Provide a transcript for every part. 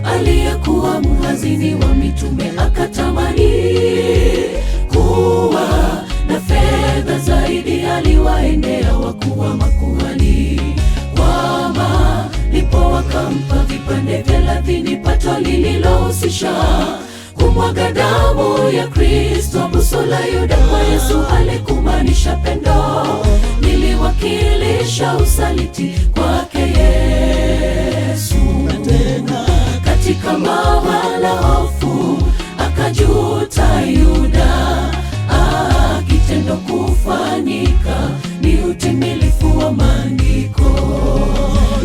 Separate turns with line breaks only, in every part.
aliyekuwa mhazini wa mitume akatamani kuwa na fedha zaidi. Aliwaendea wakuu wa makuhani kwa malipo, wakampa vipande 30 pato lililohusisha kumwaga damu ya Kristo. Buso la Yuda kwa Yesu alikumaanisha pendo, liliwakilisha usaliti kwake Yesu. Katika mahala hofu akajuta Yuda, kitendo kufanyika ni utimilifu wa maandiko.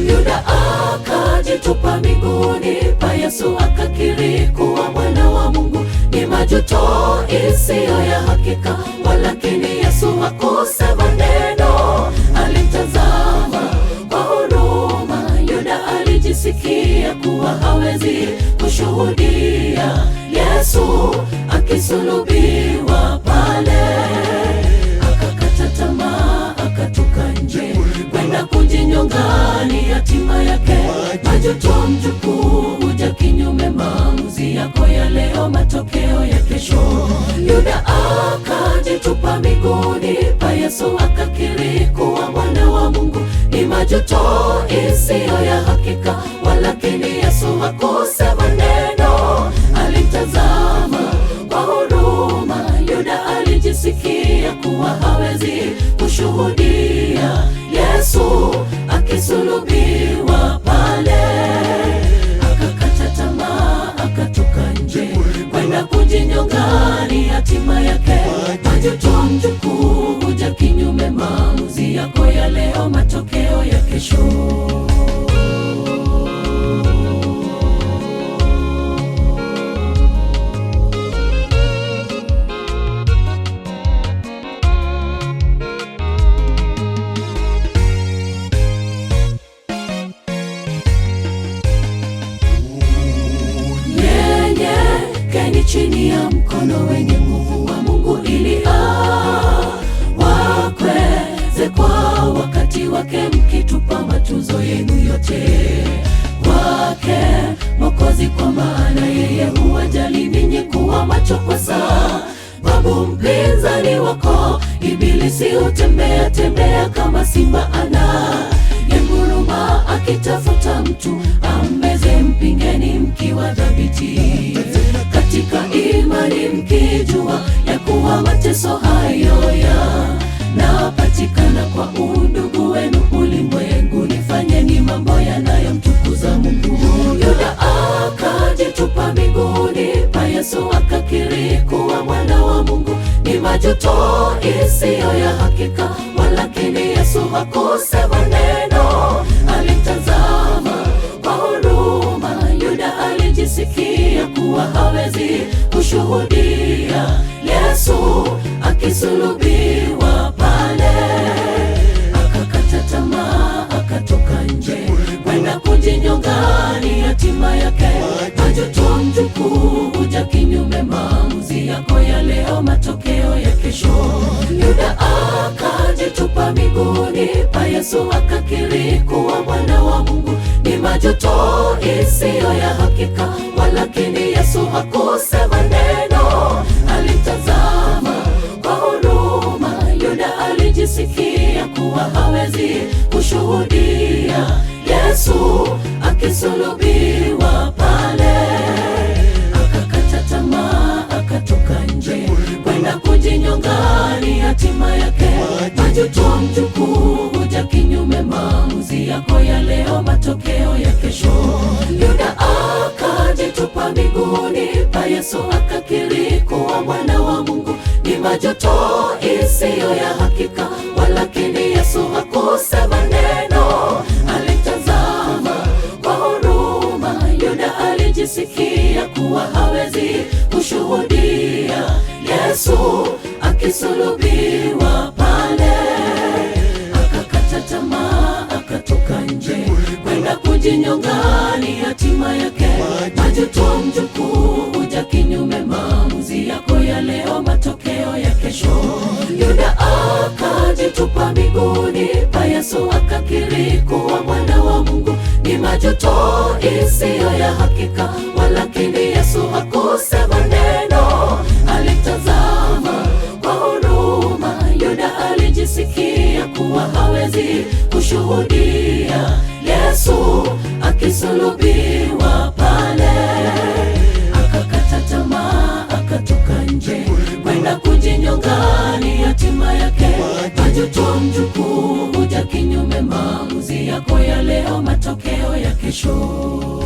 Yuda akajitupa miguuni pa Yesu, akakiri kuwa mwana wa Mungu. Ni majuto isiyo ya hakika, walakini Yesu hakusema neno. Alimtazama kwa huruma. Yuda alijisikia kuwa hawezi kushuhudia Yesu akisulubiwa pale. Akakata tamaa, akatoka nje kwenda kujinyonga. Ni hatima yake. Majuto mjukuu huja kinyume. Maamuzi yako ya leo, matokeo ya kesho. Yuda akajitupa miguuni pa Yesu, akakiri kuwa mwana wa Mungu. Ni majuto isiyo ya hakika, walakini Yesu hakusema neno. Alimtazama kwa huruma. Yuda alijisikia kuwa hawezi kushuhudia Yesu akisulubiwa pale. Akakata tamaa, akatoka nje kwenda kujinyonga. Ni hatima yake. Majuto mjukuu huja kinyume. Maamuzi yako ya leo, matokeo ya kesho. Nyenyekeni chini ya mkono wenye nguvu wa Mungu, ili wakweze kwa wakati wake, mkitupa matuzo yenu yote kwake Mwokozi, kwa maana yeye huwajali ninyi kuwa macho kwa sababu mpinzani wako Ibilisi hutembea tembea kama simba anayenguruma, akitafuta mtu ammeze. Mpingeni mkiwa thabiti katika imani, mkijua ya kuwa mateso hayo yanapatikana kwa undugu wenu ulimwenguni. Fanyeni mambo yanayomtukuza Mungu. Yuda akajitupa miguuni pa Yesu, akakiri kuwa mwana wa Mungu. Ni majuto isiyo ya hakika, walakini Yesu hakusema neno. Alimtazama kwa huruma. Yuda alijisikia kuwa hawezi kushuhudia Yesu akisulubiwa pale. Akakata tamaa, akatoka nje kwenda kujinyonga. Ni hatima yake. Majuto mjukuu huja kinyume. Maamuzi yako ya leo, matokeo ya kesho. Yuda akajitupa miguuni pa Yesu, akakiri kuwa mwana wa Mungu. Ni majuto isiyo ya hakika, walakini Yesu hakusema neno. Alimtazama kwa huruma. Yuda alijisikia kuwa hawezi kushuhudia Yesu akisulubiwa pale. Akakata tamaa, akatoka nje kwenda kujinyonga. Ni hatima yake. Majuto mjukuu huja kinyume. Maamuzi yako ya leo, matokeo ya kesho. Yuda akajitupa miguuni pa Yesu, akakiri kuwa mwana wa Mungu. Ni majuto isiyo ya hakika, walakini Yesu hakusema neno. Alimtazama Yesu akakiri kuwa mwana wa Mungu. Ni majuto isiyo ya hakika, walakini Yesu hakusema neno. Alitazama kwa huruma. Yuda alijisikia kuwa hawezi kushuhudia Yesu akisulubiwa pale. Akakata tamaa, akatoka nje kwenda kujinyonga. Ni hatima yake. Majuto mjukuu huja kinyume. Maamuzi yako ya leo, matokeo ya kesho.